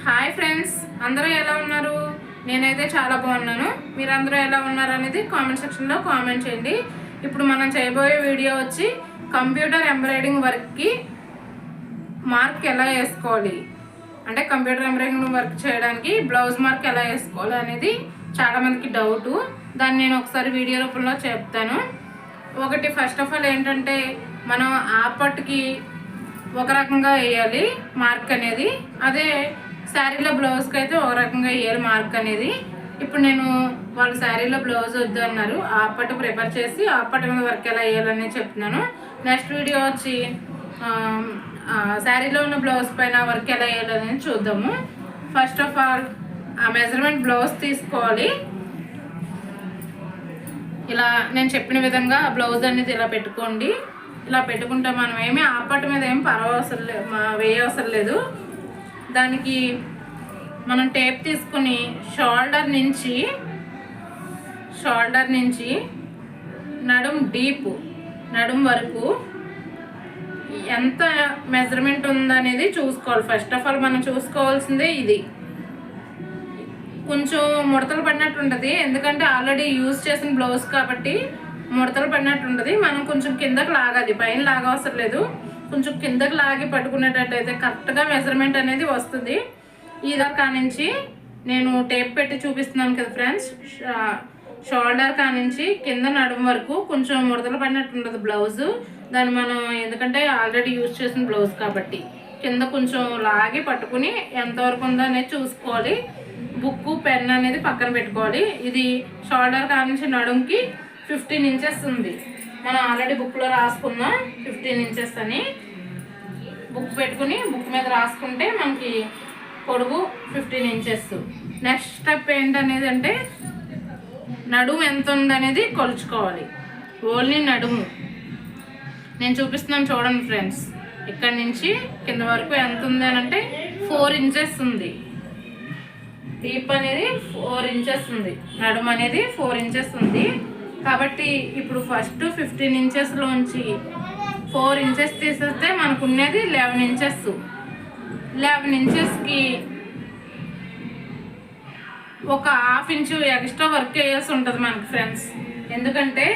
Hi friends, అందరూ ఎలా ఉన్నారు? నేనైతే చాలా బాగున్నాను. మీరందరూ ఎలా ఉన్నారు అనేది కామెంట్ సెక్షన్లో కామెంట్ చేయండి. ఇప్పుడు మనం చేయబోయే వీడియో వచ్చి కంప్యూటర్ ఎంబ్రాయిడింగ్ వర్క్కి మార్క్ ఎలా వేసుకోవాలి, అంటే కంప్యూటర్ ఎంబ్రాయిడింగ్ వర్క్ చేయడానికి బ్లౌజ్ మార్క్ ఎలా వేసుకోవాలి అనేది చాలామందికి డౌటు. దాన్ని నేను ఒకసారి వీడియో రూపంలో చెప్తాను. ఒకటి ఫస్ట్ ఆఫ్ ఆల్ ఏంటంటే, మనం ఆ పట్టుకి ఒక రకంగా వేయాలి మార్క్ అనేది, అదే శారీలో బ్లౌజ్కి అయితే ఒక రకంగా వేయాలి మార్క్ అనేది. ఇప్పుడు నేను వాళ్ళు శారీలో బ్లౌజ్ వద్దు అన్నారు, ఆ పట్టు ప్రిపేర్ చేసి ఆ పట్టు మీద వర్క్ ఎలా వేయాలని చెప్తున్నాను. నెక్స్ట్ వీడియో వచ్చి శారీలో ఉన్న బ్లౌజ్ పైన వర్క్ ఎలా వేయాలని చూద్దాము. ఫస్ట్ ఆఫ్ ఆల్ ఆ మెజర్మెంట్ బ్లౌజ్ తీసుకోవాలి. ఇలా నేను చెప్పిన విధంగా బ్లౌజ్ అనేది ఇలా పెట్టుకోండి. ఇలా పెట్టుకుంటే మనం ఏమీ ఆ పట్టు మీద ఏమి వేయవసరం లేదు. దానికి మనం టేప్ తీసుకుని షోల్డర్ నుంచి నడుం వరకు ఎంత మెజర్మెంట్ ఉందనేది చూసుకోవాలి. ఫస్ట్ ఆఫ్ ఆల్ మనం చూసుకోవాల్సిందే ఇది. కొంచెం ముడతలు పడినట్టు ఉంటుంది, ఎందుకంటే ఆల్రెడీ యూజ్ చేసిన బ్లౌజ్ కాబట్టి ముడతలు పడినట్టు ఉంటుంది. మనం కొంచెం కిందకి లాగాలి, పైన లాగవసరం లేదు. కొంచెం కిందకి లాగి పట్టుకునేటట్టయితే కరెక్ట్గా మెజర్మెంట్ అనేది వస్తుంది. ఈ కానించి నేను టేప్ పెట్టి చూపిస్తున్నాను కదా ఫ్రెండ్స్, షోల్డర్ కానించి కింద నడుము వరకు కొంచెం ముడతలు పడినట్టు ఉంటుంది బ్లౌజు. దాన్ని మనం ఎందుకంటే ఆల్రెడీ యూజ్ చేసిన బ్లౌజ్ కాబట్టి కింద కొంచెం లాగి పట్టుకుని ఎంతవరకు ఉందో అనేది చూసుకోవాలి. బుక్కు పెన్ అనేది పక్కన పెట్టుకోవాలి. ఇది షోల్డర్ కానించి నడుముకి 15 ఇంచెస్ ఉంది. మనం ఆల్రెడీ బుక్లో రాసుకుందాం 15 ఇంచెస్ అని. బుక్ పెట్టుకుని బుక్ మీద రాసుకుంటే మనకి పొడుగు 15 ఇంచెస్. నెక్స్ట్ స్టెప్ ఏంటనేది అంటే, నడుము ఎంత ఉందనేది కొలుచుకోవాలి. ఓన్లీ నడుము నేను చూపిస్తున్నాను చూడండి ఫ్రెండ్స్. ఇక్కడ నుంచి కింద వరకు ఎంత ఉంది అని అంటే 4 ఇంచెస్ ఉంది. డీప్ అనేది 4 ఇంచెస్ ఉంది, నడుము అనేది 4 ఇంచెస్ ఉంది. కాబట్టి ఇప్పుడు ఫస్ట్ 15 ఇంచెస్లోంచి 4 ఇంచెస్ తీసేస్తే మనకు ఉన్నది 11 ఇంచెస్. 11 ఇంచెస్కి ఒక ½ ఇంచు ఎక్స్ట్రా వర్క్ వేయాల్సి ఉంటుంది మనకి ఫ్రెండ్స్. ఎందుకంటే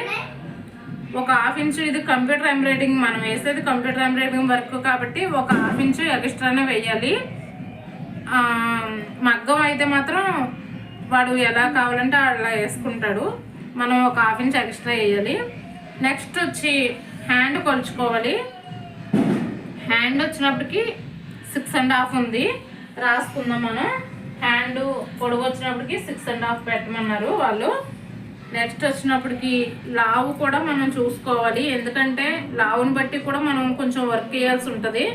ఒక ½ ఇంచు, ఇది కంప్యూటర్ ఎంబ్రాయిడింగ్ మనం వేసేది కంప్యూటర్ ఎంబ్రాయిడింగ్ వర్క్ కాబట్టి ఒక ½ ఇంచు ఎక్స్ట్రానే వేయాలి. మగ్గం అయితే మాత్రం వాడు ఎలా కావాలంటే అలా వేసుకుంటాడు, మనం ఒక ½ ఇంచ్ ఎక్స్ట్రా వేయాలి. నెక్స్ట్ వచ్చి హ్యాండ్ కొలుచుకోవాలి. హ్యాండ్ వచ్చినప్పటికి 6½ ఉంది, రాసుకుందాం మనం. హ్యాండ్ పొడుగు వచ్చినప్పటికి 6½ పెట్టమన్నారు వాళ్ళు. నెక్స్ట్ వచ్చినప్పటికి లావు కూడా మనం చూసుకోవాలి, ఎందుకంటే లావుని బట్టి కూడా మనం కొంచెం వర్క్ వేయాల్సి ఉంటుంది.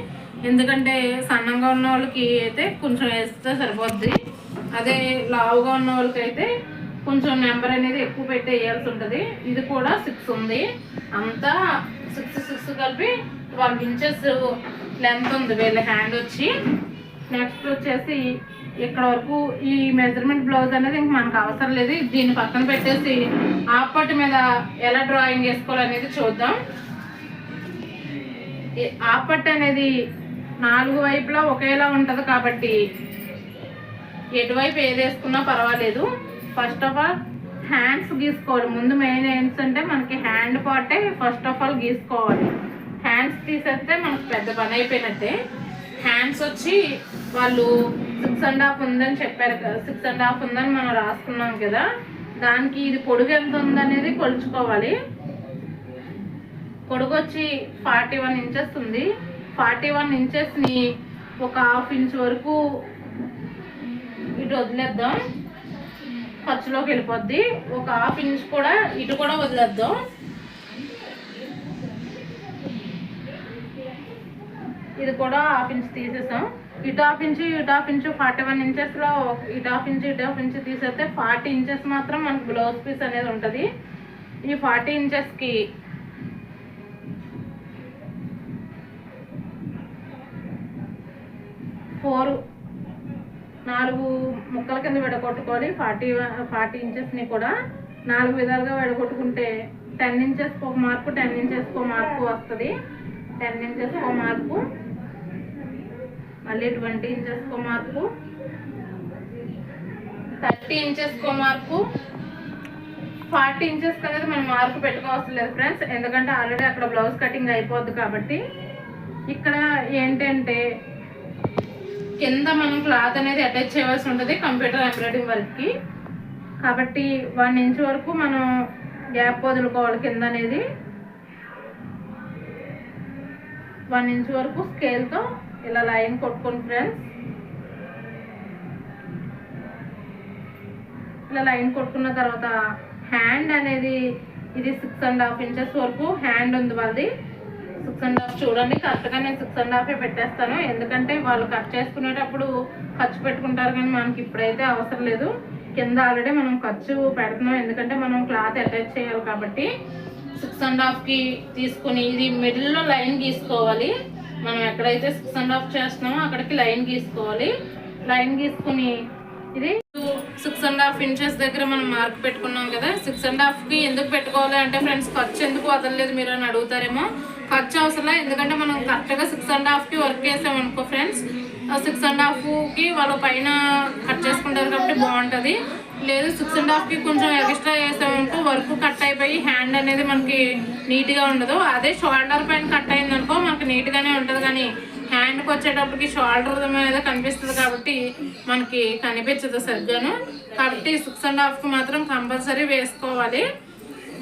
ఎందుకంటే సన్నంగా ఉన్న వాళ్ళకి అయితే కొంచెం వేస్తే సరిపోద్ది, అదే లావుగా ఉన్న వాళ్ళకి అయితే కొంచెం నెంబర్ అనేది ఎక్కువ పెట్టి వేయాల్సి ఉంటుంది. ఇది కూడా 6 ఉంది, అంతా 6 కలిపి 12 ఇంచెస్ లెంత్ ఉంది వీళ్ళ హ్యాండ్ వచ్చి. నెక్స్ట్ వచ్చేసి ఇక్కడ వరకు ఈ మెజర్మెంట్ బ్లౌజ్ అనేది ఇంక మనకు అవసరం లేదు. దీన్ని పక్కన పెట్టేసి ఆ పట్టు మీద ఎలా డ్రాయింగ్ వేసుకోవాలనేది చూద్దాం. ఆ పట్టు అనేది 4 వైపులా ఒకేలా ఉంటుంది కాబట్టి ఎటువైపు ఏది వేసుకున్నా పర్వాలేదు. ఫస్ట్ ఆఫ్ ఆల్ హ్యాండ్స్ గీసుకోవాలి. ముందు మెయిన్ ఏంటంటే మనకి హ్యాండ్ పార్టే ఫస్ట్ ఆఫ్ ఆల్ గీసుకోవాలి. హ్యాండ్స్ తీసేస్తే మనకు పెద్ద పని అయిపోయినట్టే. హ్యాండ్స్ వచ్చి వాళ్ళు 6½ ఉందని చెప్పారు కదా, 6½ ఉందని మనం రాసుకున్నాం కదా, దానికి ఇది పొడుగు ఎంత ఉందనేది కొలుచుకోవాలి. పొడుగు వచ్చి 41 ఇంచెస్ ఉంది. 41 ఇంచెస్ని ఒక ½ ఇంచ్ వరకు ఇటు వదిలేద్దాం, ఖర్చులోకి వెళ్ళిపోద్ది. ఒక ½ ఇంచ్ కూడా ఇటు కూడా వదిలేద్దాం. ఇది కూడా ½ ఇంచ్ తీసేసాం. ఇటు ½ ఇంచు 41 ఇంచెస్లో ఇటు ½ ఇంచు తీసేస్తే 40 ఇంచెస్ మాత్రం మనకు బ్లౌజ్ పీస్ అనేది ఉంటుంది. ఈ 40 ఇంచెస్కి నాలుగు ముక్కల కింద విడగొట్టుకోవాలి. 40 ఇంచెస్ని కూడా 4 విధాలుగా విడగొట్టుకుంటే 10 ఇంచెస్కి ఒక మార్కు, 10 ఇంచెస్కి ఒక మార్కు వస్తుంది. 10 ఇంచెస్కి ఒక మార్కు, మళ్ళీ 20 ఇంచెస్కో మార్కు, 30 ఇంచెస్కో మార్కు, 40 ఇంచెస్ అనేది మనం మార్కు పెట్టుకోవాల్సిన లేదు ఫ్రెండ్స్, ఎందుకంటే ఆల్రెడీ అక్కడ బ్లౌజ్ కటింగ్ అయిపోద్ది కాబట్టి. ఇక్కడ ఏంటంటే కింద మనం క్లాత్ అనేది అటాచ్ చేయవలసి ఉంటుంది కంప్యూటర్ ఎంబ్రాయిడింగ్ వర్క్కి, కాబట్టి 1 ఇంచ్ వరకు మనం గ్యాప్ వదులుకోవాలి. కింద అనేది 1 ఇంచ్ వరకు స్కేల్తో ఇలా లైన్ కొట్టుకోండి ఫ్రెండ్స్. ఇలా లైన్ కొట్టుకున్న తర్వాత హ్యాండ్ అనేది ఇది 6.5 ఇంచెస్ వరకు హ్యాండ్ ఉంది వాళ్ళది. 6.5 చూడండి, కరెక్ట్గా నేను 6.5 పెట్టేస్తాను, ఎందుకంటే వాళ్ళు కట్ చేసుకునేటప్పుడు ఖర్చు పెట్టుకుంటారు కానీ మనకి ఇప్పుడైతే అవసరం లేదు. కింద ఆల్రెడీ మనం ఖర్చు పెడుతున్నాం, ఎందుకంటే మనం క్లాత్ అటాచ్ చేయాలి కాబట్టి. 6.5కి తీసుకుని ఇది మిడిల్లో లైన్ గీసుకోవాలి. మనం ఎక్కడైతే 6.5 చేస్తున్నామో అక్కడికి లైన్ గీసుకోవాలి. లైన్ గీసుకుని ఇది 6.5 ఇంచెస్ దగ్గర మనం మార్క్ పెట్టుకున్నాం కదా. 6.5కి ఎందుకు పెట్టుకోవాలి అంటే ఫ్రెండ్స్, ఖర్చు ఎందుకు వదలలేదు మీరు అని అడుగుతారేమో. ఖర్చు అవసరం, ఎందుకంటే మనం కరెక్ట్గా 6.5కి వర్క్ చేసామనుకో ఫ్రెండ్స్, 6.5కి వాళ్ళు పైన కట్ చేసుకుంటారు కాబట్టి బాగుంటుంది. లేదు 6.5కి కొంచెం ఎక్స్ట్రా చేసామనుకో వర్క్ కట్ అయిపోయి హ్యాండ్ అనేది మనకి నీట్గా ఉండదు. అదే షోల్డర్ పైన కట్ అయిందనుకో మనకి నీట్గానే ఉంటుంది, కానీ హ్యాండ్కి వచ్చేటప్పటికి షోల్డర్ మీద కనిపిస్తుంది కాబట్టి మనకి కనిపించదు సరిగ్గాను. కాబట్టి 6.5కి మాత్రం కంపల్సరీ వేసుకోవాలి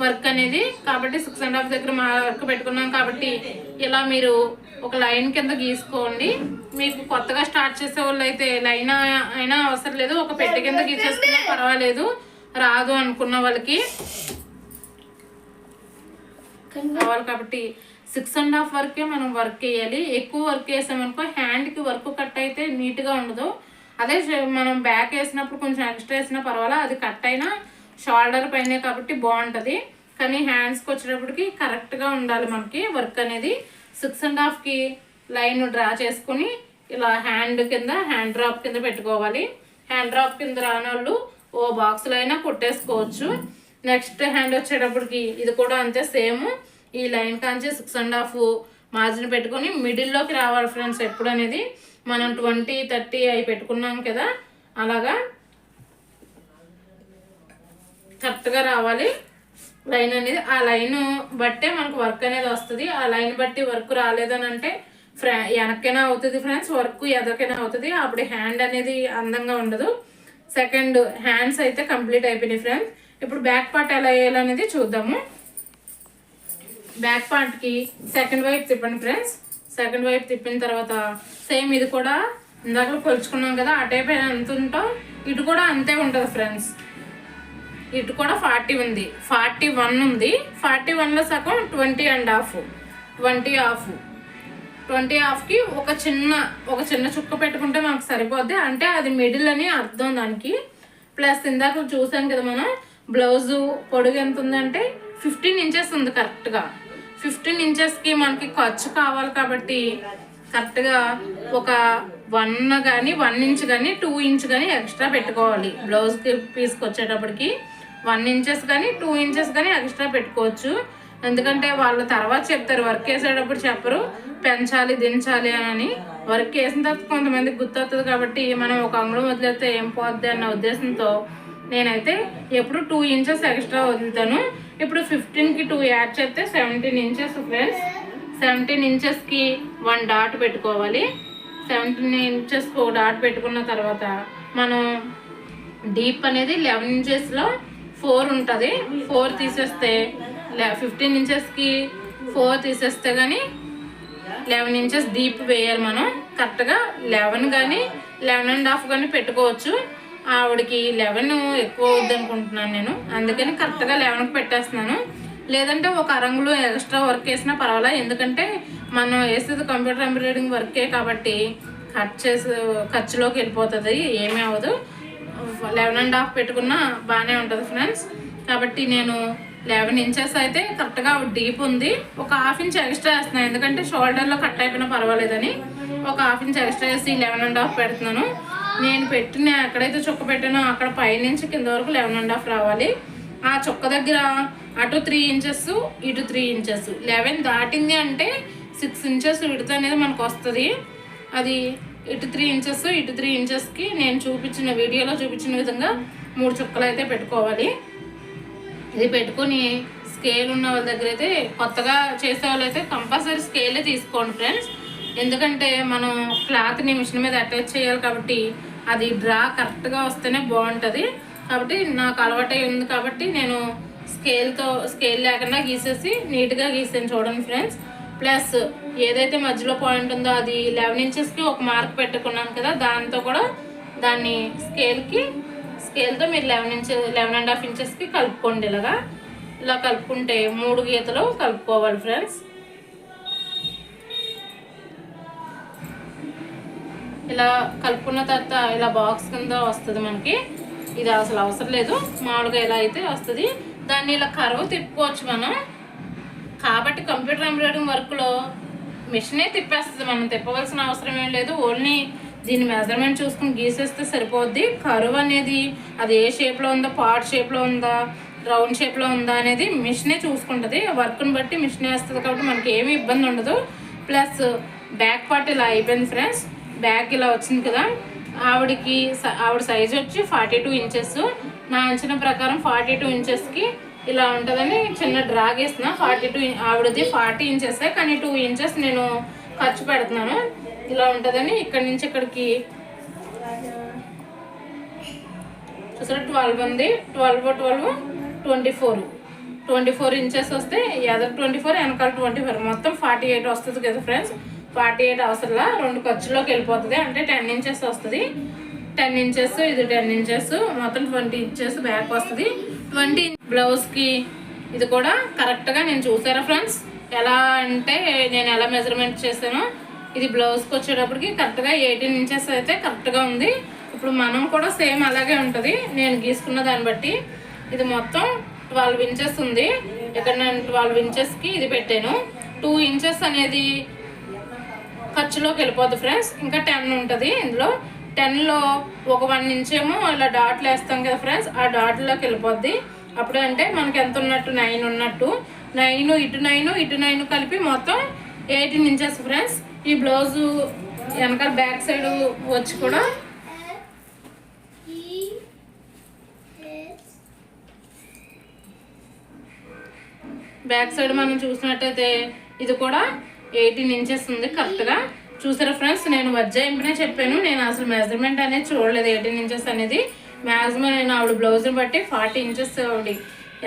వర్క్ అనేది. కాబట్టి 6.5 దగ్గర వర్క్ పెట్టుకున్నాం కాబట్టి ఇలా మీరు ఒక లైన్ కింద గీసుకోండి. మీకు కొత్తగా స్టార్ట్ చేసే వాళ్ళు అయితే లైన్ అయినా అవసరం లేదు, ఒక పెట్టె కింద గీసేసుకున్నా పర్వాలేదు, రాదు అనుకున్న వాళ్ళకి కావాలి కాబట్టి 6.5 వరకే మనం వర్క్ వేయాలి. ఎక్కువ వర్క్ వేసామనుకో హ్యాండ్కి వర్క్ కట్ అయితే నీట్గా ఉండదు. అదే మనం బ్యాక్ వేసినప్పుడు కొంచెం ఎక్స్ట్రా వేసినా పర్వాలేదు, అది కట్ అయినా షోల్డర్ పైనే కాబట్టి బాగుంటుంది. కానీ హ్యాండ్స్కి వచ్చేటప్పటికి కరెక్ట్గా ఉండాలి మనకి వర్క్ అనేది. 6.5కి లైన్ డ్రా చేసుకుని ఇలా హ్యాండ్ కింద హ్యాండ్ డ్రాప్ కింద పెట్టుకోవాలి. హ్యాండ్ డ్రాప్ కింద రాని వాళ్ళు ఓ బాక్స్లో అయినా కొట్టేసుకోవచ్చు. నెక్స్ట్ హ్యాండ్ వచ్చేటప్పటికి ఇది కూడా అంతే సేమ్. ఈ లైన్ కాంచి 6.5 మార్జిన్ పెట్టుకొని మిడిల్లోకి రావాలి ఫ్రెండ్స్. ఎప్పుడు అనేది మనం 20, 30 అవి పెట్టుకున్నాం కదా, అలాగా కరెక్ట్గా రావాలి లైన్ అనేది. ఆ లైన్ బట్టే మనకు వర్క్ అనేది వస్తుంది. ఆ లైన్ బట్టి వర్క్ రాలేదని అంటే వెనక్కైనా అవుతుంది ఫ్రెండ్స్, వర్క్ ఎదరికైనా అవుతుంది, అప్పుడు హ్యాండ్ అనేది అందంగా ఉండదు. సెకండ్ హ్యాండ్స్ అయితే కంప్లీట్ అయిపోయినాయి ఫ్రెండ్స్. ఇప్పుడు బ్యాక్ పార్ట్ ఎలా వేయాలనేది చూద్దాము. బ్యాక్ పార్ట్కి సెకండ్ వైపు తిప్పండి ఫ్రెండ్స్. సెకండ్ వైపు తిప్పిన తర్వాత సేమ్ ఇది కూడా ఇందాక కొలుచుకున్నాం కదా, ఆ టైప్ ఎంత ఉంటో ఇటు కూడా అంతే ఉంటుంది ఫ్రెండ్స్. ఇటు కూడా 40 ఉంది, 41 ఉంది. 41లో సగం 20.5, 20.5కి ఒక చిన్న చుక్క పెట్టుకుంటే మనకు సరిపోద్ది. అంటే అది మిడిల్ అని అర్థం దానికి. ప్లస్ ఇందాక చూసాం కదా మనం బ్లౌజు పొడుగు ఎంత ఉందంటే 15 ఇంచెస్ ఉంది కరెక్ట్గా. 15 ఇంచెస్కి మనకి ఖర్చు కావాలి కాబట్టి కరెక్ట్గా ఒక 1 కానీ 1 ఇంచ్ కానీ 2 ఇంచ్ కానీ ఎక్స్ట్రా పెట్టుకోవాలి. బ్లౌజ్కి పీస్కి వచ్చేటప్పటికి 1 ఇంచెస్ కానీ 2 ఇంచెస్ కానీ ఎక్స్ట్రా పెట్టుకోవచ్చు. ఎందుకంటే వాళ్ళు తర్వాత చెప్తారు, వర్క్ వేసేటప్పుడు చెప్పరు పెంచాలి దించాలి అని. వర్క్ వేసిన తర్వాత కొంతమందికి గుర్తొస్తుంది కాబట్టి మనం ఒక అంగుళం వదిలేస్తే ఏం పోద్ది అన్న ఉద్దేశంతో నేనైతే ఎప్పుడు 2 ఇంచెస్ ఎక్స్ట్రా వదులుతాను. ఇప్పుడు 15కి 2 యాడ్ చేస్తే 17 ఇంచెస్ ఫ్రెండ్స్. 17 ఇంచెస్కి 1 డాట్ పెట్టుకోవాలి. 17 ఇంచెస్కి 1 డాట్ పెట్టుకున్న తర్వాత మనం డీప్ అనేది 11 ఇంచెస్లో 4 ఉంటుంది. 4 తీసేస్తే 15 ఇంచెస్కి 4 తీసేస్తే కానీ 11 ఇంచెస్ డీప్ వేయాలి మనం. కరెక్ట్గా 11 కానీ 11.5 కానీ పెట్టుకోవచ్చు. ఆవిడకి 11 ఎక్కువ అవుద్ది అనుకుంటున్నాను నేను, అందుకని కరెక్ట్గా 11కి పెట్టేస్తున్నాను. లేదంటే ఒక అరంగులు ఎక్స్ట్రా వర్క్ వేసినా పర్వాలేదు, ఎందుకంటే మనం వేసేది కంప్యూటర్ ఎంబ్రాయిడింగ్ వర్కే కాబట్టి ఖర్చులోకి వెళ్ళిపోతుంది, ఏమీ అవ్వదు. 11.5 పెట్టుకున్నా బాగానే ఉంటుంది ఫ్రెండ్స్. కాబట్టి నేను 11 ఇంచెస్ అయితే కరెక్ట్గా డీప్ ఉంది. ఒక 1/2 ఇంచ్ ఎక్స్ట్రా వేస్తున్నాను, ఎందుకంటే షోల్డర్లో కట్ అయిపోయినా పర్వాలేదని ఒక 1/2 ఇంచ్ ఎక్స్ట్రా వేసి 11.5 పెడుతున్నాను. నేను పెట్టిన ఎక్కడైతే చుక్క పెట్టానో అక్కడ పైనుంచి కింద వరకు 11.5 రావాలి. ఆ చుక్క దగ్గర అటు 3 ఇంచెస్ ఇటు 3 ఇంచెస్ 11 దాటింది అంటే 6 ఇంచెస్ విడత అనేది మనకు వస్తుంది. అది ఇటు 3 ఇంచెస్ ఇటు 3 ఇంచెస్కి నేను చూపించిన వీడియోలో చూపించిన విధంగా 3 చుక్కలు అయితే పెట్టుకోవాలి. ఇది పెట్టుకొని స్కేల్ ఉన్న వాళ్ళ దగ్గర అయితే, కొత్తగా చేసే వాళ్ళు అయితే కంపల్సరీ స్కేలే తీసుకోండి ఫ్రెండ్స్. ఎందుకంటే మనం క్లాత్ని మిషన్ మీద అటాచ్ చేయాలి కాబట్టి అది డ్రా కరెక్ట్గా వస్తేనే బాగుంటుంది. కాబట్టి నాకు అలవాటు ఉంది కాబట్టి నేను స్కేల్ లేకుండా గీసేసి నీట్గా గీసాను చూడండి ఫ్రెండ్స్. ప్లస్ ఏదైతే మధ్యలో పాయింట్ ఉందో అది 11 ఇంచెస్కి ఒక మార్క్ పెట్టుకున్నాను కదా, దాంతో కూడా దాన్ని స్కేల్తో మీరు 11.5 ఇంచెస్కి కలుపుకోండి. ఇలా కలుపుకుంటే 3 గీతలు కలుపుకోవాలి ఫ్రెండ్స్. ఇలా కలుపుకున్న తర్వాత ఇలా బాక్స్ కింద వస్తుంది మనకి. ఇది అసలు అవసరం లేదు, మామూలుగా ఇలా అయితే వస్తుంది. దాన్ని ఇలా కర్వ్ తిప్పుకోవచ్చు మనం. కాబట్టి కంప్యూటర్ ఎంబ్రాయిడరింగ్ వర్క్లో మిషనే తిప్పేస్తుంది, మనం తిప్పవలసిన అవసరం ఏం లేదు. ఓన్లీ దీని మెజర్మెంట్ చూసుకుని గీసేస్తే సరిపోద్ది. కర్వ్ అనేది అది ఏ షేప్లో ఉందో, పార్ట్ షేప్లో ఉందా, రౌండ్ షేప్లో ఉందా అనేది మిషనే చూసుకుంటుంది. వర్క్ని బట్టి మిషనే వేస్తుంది కాబట్టి మనకి ఏమీ ఇబ్బంది ఉండదు. ప్లస్ బ్యాక్ పార్ట్ ఇలా అయిపోయింది ఫ్రెండ్స్. బ్యాక్ ఇలా వచ్చింది కదా, ఆవిడ సైజ్ వచ్చి 42 ఇంచెస్. నా అంచనా ప్రకారం 42 ఇంచెస్కి ఇలా ఉంటుందని చిన్న డ్రా గీస్తున్నా. 42 ఆవిడది 40 ఇంచెసే, కానీ 2 ఇంచెస్ నేను ఖర్చు పెడుతున్నాను. ఇలా ఉంటుందని ఇక్కడి నుంచి ఇక్కడికి చూసారా 12 ఉంది. 12 24 ఇంచెస్ వస్తే ఎదరు 24 వెనకాల 24 మొత్తం 48 వస్తుంది కదా ఫ్రెండ్స్. 48 అవసరంలా 2 ఖర్చులోకి వెళ్ళిపోతుంది. అంటే 10 ఇంచెస్ వస్తుంది. 10 ఇంచెస్ ఇది 10 ఇంచెస్ మొత్తం 20 ఇంచెస్ బ్యాక్ వస్తుంది. 20 బ్లౌజ్కి ఇది కూడా కరెక్ట్గా నేను చూసారా ఫ్రెండ్స్, ఎలా అంటే నేను ఎలా మెజర్మెంట్ చేశానో. ఇది బ్లౌజ్కి వచ్చేటప్పటికి కరెక్ట్గా 18 ఇంచెస్ అయితే కరెక్ట్గా ఉంది. ఇప్పుడు మనం కూడా సేమ్ అలాగే ఉంటుంది నేను గీసుకున్న దాన్ని బట్టి. ఇది మొత్తం 12 ఇంచెస్ ఉంది. ఇక్కడ నేను 12 ఇంచెస్కి ఇది పెట్టాను. 2 ఇంచెస్ అనేది ఖర్చులోకి వెళ్ళిపోద్ది ఫ్రెండ్స్. ఇంకా 10 ఉంటుంది ఇందులో. 10లో ఒక 1 ఇంచ్ ఏమో ఇలా డాట్లు వేస్తాం కదా ఫ్రెండ్స్, ఆ డాట్లోకి వెళ్ళిపోద్ది. అప్పుడు అంటే మనకి ఎంత ఉన్నట్టు 9 ఉన్నట్టు. 9 ఇటు 9 కలిపి మొత్తం 18 ఇంచెస్ ఫ్రెండ్స్. ఈ బ్లౌజు వెనకాల బ్యాక్ సైడ్ వచ్చి కూడా బ్యాక్ సైడ్ మనం చూసినట్టయితే ఇది కూడా 18 ఇంచెస్ ఉంది కరెక్ట్గా. చూసారా ఫ్రెండ్స్, నేను వజ్జాయింపునే చెప్పాను, నేను అసలు మెజర్మెంట్ అనేది చూడలేదు. 18 ఇంచెస్ అనేది మ్యాక్సిమం నేను ఆవిడ బ్లౌజ్ని బట్టి 40 ఇంచెస్ ఆవిడ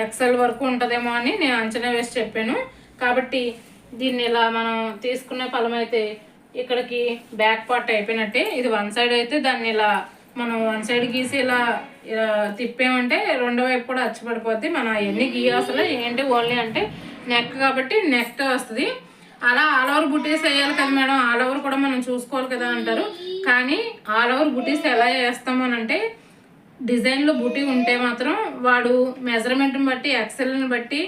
ఎక్సెల్ వరకు ఉంటుందేమో అని నేను అంచనా వేసి చెప్పాను. కాబట్టి దీన్ని ఇలా మనం తీసుకునే ఫలం అయితే ఇక్కడికి బ్యాక్ పార్ట్ అయిపోయినట్టే. ఇది 1 సైడ్ అయితే దాన్ని ఇలా మనం 1 సైడ్ గీసి ఇలా తిప్పామంటే రెండో వైపు కూడా అచ్చిపడిపోద్ది. మనం అవన్నీ గీయాల్సిన ఏంటి ఓన్లీ అంటే నెక్ కాబట్టి నెక్ వస్తుంది. అలా ఆల్ ఓవర్ బుటీస్ వేయాలి కదా మేడం, ఆల్ ఓవర్ కూడా మనం చూసుకోవాలి కదా అంటారు. కానీ ఆల్ ఓవర్ బుటీస్ ఎలా వేస్తాము అని అంటే డిజైన్లో బుటీ ఉంటే మాత్రం వాడు మెజర్మెంట్ని బట్టి ఎక్సెల్ని బట్టి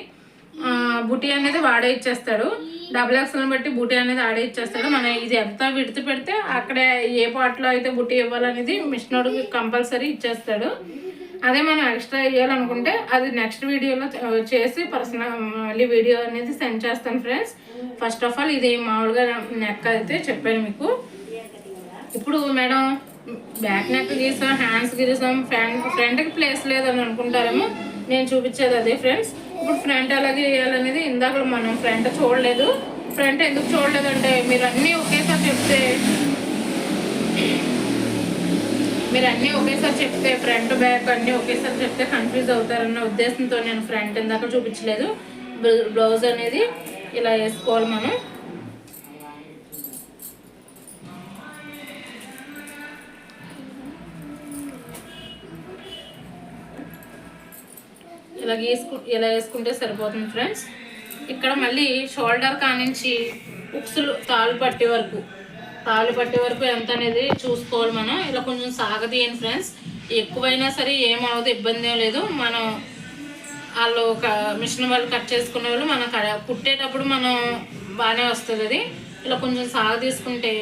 బుటీ అనేది వాడే ఇచ్చేస్తాడు. డబుల్ ఎక్సెల్ని బట్టి బుటీ అనేది ఆడే ఇచ్చేస్తాడు. మనం ఇది ఎంత విడిచి పెడితే అక్కడే ఏ పార్ట్లో అయితే బుటీ ఇవ్వాలనేది మిషనోడు కంపల్సరీ ఇచ్చేస్తాడు. అదే మనం ఎక్స్ట్రా వేయాలనుకుంటే అది నెక్స్ట్ వీడియోలో చేసి మళ్ళీ వీడియో అనేది సెండ్ చేస్తాను ఫ్రెండ్స్. ఫస్ట్ ఆఫ్ ఆల్ ఇది మామూలుగా నెక్ అయితే చెప్పాను మీకు. ఇప్పుడు మేడం బ్యాక్ నెక్ గీసాం, హ్యాండ్స్ గీసాం, ఫ్రంట్కి ప్లేస్ లేదని అనుకుంటారేమో, నేను చూపించేది అదే ఫ్రెండ్స్. ఇప్పుడు ఫ్రంట్ ఎలాగే వేయాలనేది ఇందాక మనం ఫ్రంట్ చూడలేదు. ఫ్రంట్ ఎందుకు చూడలేదంటే మీరు అన్నీ ఒకేసారి చెప్తే ఫ్రంట్ బ్యాక్ అన్నీ ఒకేసారి చెప్తే కన్ఫ్యూజ్ అవుతారన్న ఉద్దేశంతో నేను ఫ్రంట్ ఇందాక చూపించలేదు. బ్లౌజ్ అనేది ఇలా వేసుకోవాలి మనం. ఇలా వేసుకుంటే సరిపోతుంది ఫ్రెండ్స్. ఇక్కడ మళ్ళీ షోల్డర్ కానించి ఉక్సులు తాళ్ళు పట్టే వరకు ఎంత అనేది చూసుకోవాలి మనం. ఇలా కొంచెం సాగదీయండి ఫ్రెండ్స్, ఎక్కువైనా సరే ఏమవుతుంది, ఇబ్బంది ఏం లేదు. మనం వాళ్ళు మిషన్ వాళ్ళు కట్ చేసుకునే వాళ్ళు మనం కుట్టేటప్పుడు మనం బాగానే వస్తుంది. అది ఇలా కొంచెం సాగ తీసుకుంటే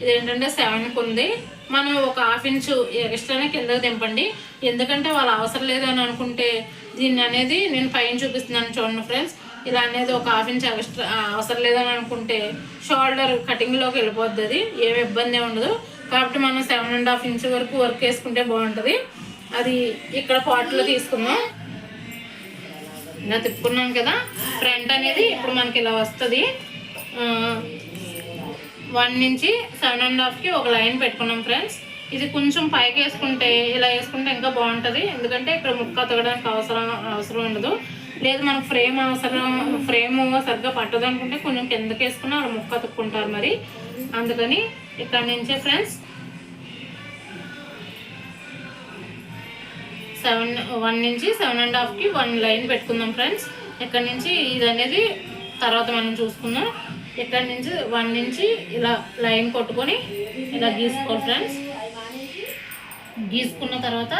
ఇదేంటంటే 7కి ఉంది, మనం ఒక 1/2 ఇంచు ఎక్స్ట్రానే కిందకి దింపండి. ఎందుకంటే వాళ్ళు అవసరం లేదు అని అనుకుంటే దీన్ని అనేది నేను పైన చూపిస్తున్నాను చూడండి ఫ్రెండ్స్. ఇలా అనేది ఒక 1/2 ఇంచ్ ఎక్స్ట్రా అవసరం లేదని అనుకుంటే షోల్డర్ కటింగ్లోకి వెళ్ళిపోద్ది. అది ఏమి ఇబ్బంది ఉండదు. కాబట్టి మనం 7.5 ఇంచ్ వరకు వర్క్ వేసుకుంటే బాగుంటుంది. అది ఇక్కడ పార్ట్లో తీసుకుందాం. ఇలా తిప్పుకున్నాం కదా, ఫ్రంట్ అనేది ఇప్పుడు మనకి ఇలా వస్తుంది. 1 నుంచి 7.5కి ఒక లైన్ పెట్టుకున్నాం ఫ్రెండ్స్. ఇది కొంచెం పైకి వేసుకుంటే, ఇలా వేసుకుంటే ఇంకా బాగుంటుంది. ఎందుకంటే ఇక్కడ ముక్క తగ్గడానికి అవసరం ఉండదు. లేదు మనకు ఫ్రేమ్ సరిగ్గా పట్టదు అనుకుంటే కొంచెం కిందకి వేసుకుని అలా ముక్క తొక్కుంటారు మరి. అందుకని ఇక్కడ నుంచే ఫ్రెండ్స్ 1 నుంచి 7.5కి 1 లైన్ పెట్టుకుందాం ఫ్రెండ్స్. ఇక్కడ నుంచి ఇది అనేది తర్వాత మనం చూసుకుందాం. ఇక్కడ నుంచి 1 నుంచి ఇలా లైన్ కొట్టుకొని ఇలా గీసుకోవాలి ఫ్రెండ్స్. గీసుకున్న తర్వాత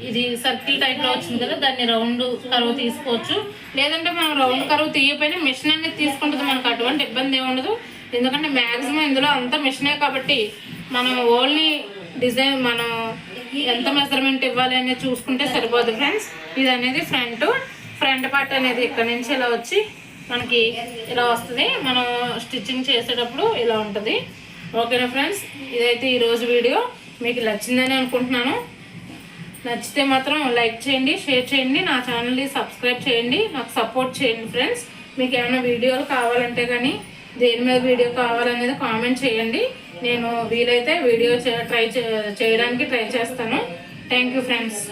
ఇది సర్కిల్ టైప్లో వచ్చింది కదా, దాన్ని రౌండ్ కరువు తీసుకోవచ్చు. లేదంటే మనం రౌండ్ కరువు తీయకపోయినా మిషన్ అనేది తీసుకుంటుంది. మనకు అటువంటి ఇబ్బంది ఏమి ఉండదు. ఎందుకంటే మ్యాక్సిమం ఇందులో అంతా మిషనే కాబట్టి మనం ఓన్లీ డిజైన్ మనం ఎంత మెజర్మెంట్ ఇవ్వాలి అనేది చూసుకుంటే సరిపోదు ఫ్రెండ్స్. ఇది అనేది ఫ్రంట్ పార్ట్ అనేది ఇక్కడ నుంచి ఇలా వచ్చి మనకి ఇలా వస్తుంది. మనం స్టిచ్చింగ్ చేసేటప్పుడు ఇలా ఉంటుంది. ఓకేనా ఫ్రెండ్స్, ఇదైతే ఈరోజు వీడియో మీకు నచ్చిందని అనుకుంటున్నాను. నచ్చితే మాత్రం లైక్ చేయండి, షేర్ చేయండి, నా ఛానల్ని సబ్స్క్రైబ్ చేయండి, నాకు సపోర్ట్ చేయండి ఫ్రెండ్స్. మీకు ఏమైనా వీడియోలు కావాలంటే కానీ దేని మీద వీడియో కావాలనేది కామెంట్ చేయండి. నేను వీలైతే వీడియో చేయడానికి ట్రై చేస్తాను. Thank you friends.